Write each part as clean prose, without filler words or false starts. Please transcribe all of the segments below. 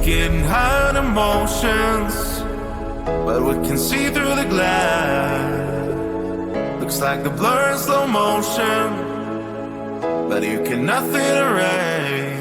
Getting high on emotions, but we can see through the glass. Looks like the blur in slow motion, but you can nothing erase.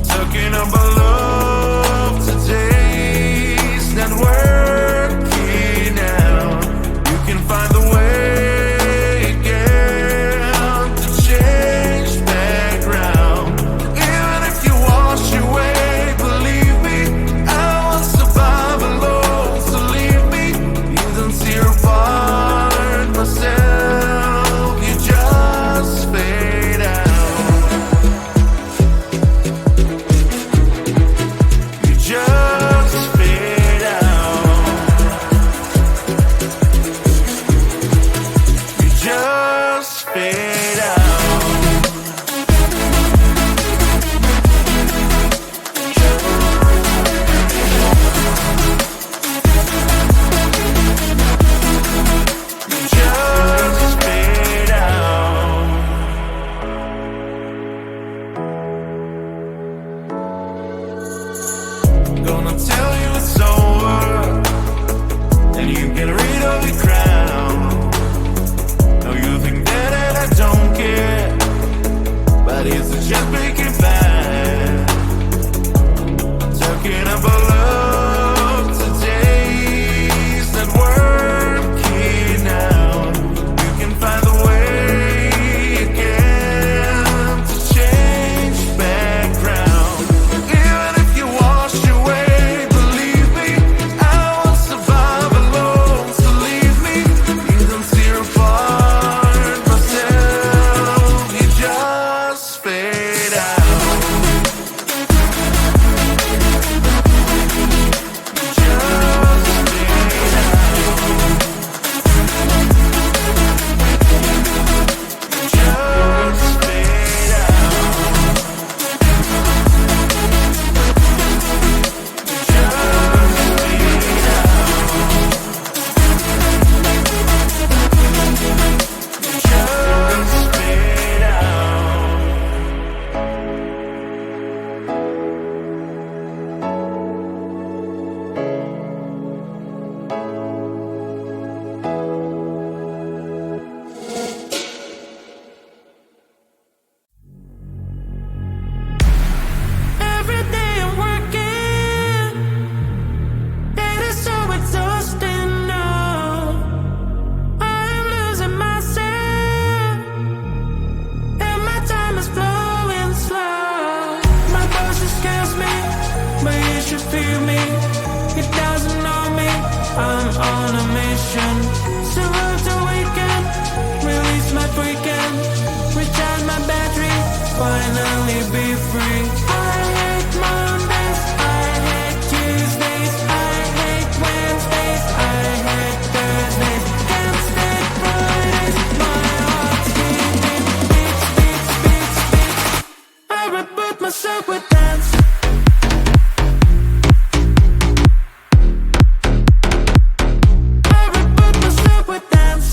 Talking about love today's not working out. You can find the way again to change background. Even if you wash away, believe me, I will survive alone. So leave me, you don't see your part myself. You just fade out. You just fade out. You just fade out. You just fade out. Gonna tell you it's over, and you get rid of your crown. Now you think that I don't care, but it's just making bad. Talking about love today's not working out. You can find a way again to change background. Even if you wash away, believe me, I will survive alone. So leave me, you don't see your part myself. You just fade out. You just fade out. You just fade Every day I'm working, it is so exhausting now. I'm losing myself, and my time is flowing slow. My boss just scares me, but he should feel me. He doesn't know me, I'm on a mission. So love to weekend, release my freaking, recharge my battery, finally be free. I hate Mondays, I hate Tuesdays, I hate Wednesdays, I hate Thursdays, can't stand Fridays. My heart's beating, beats, beats, beats, beats. I reboot myself with dance. I reboot myself with dance.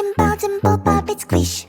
simple, simple, pop, it's cliche.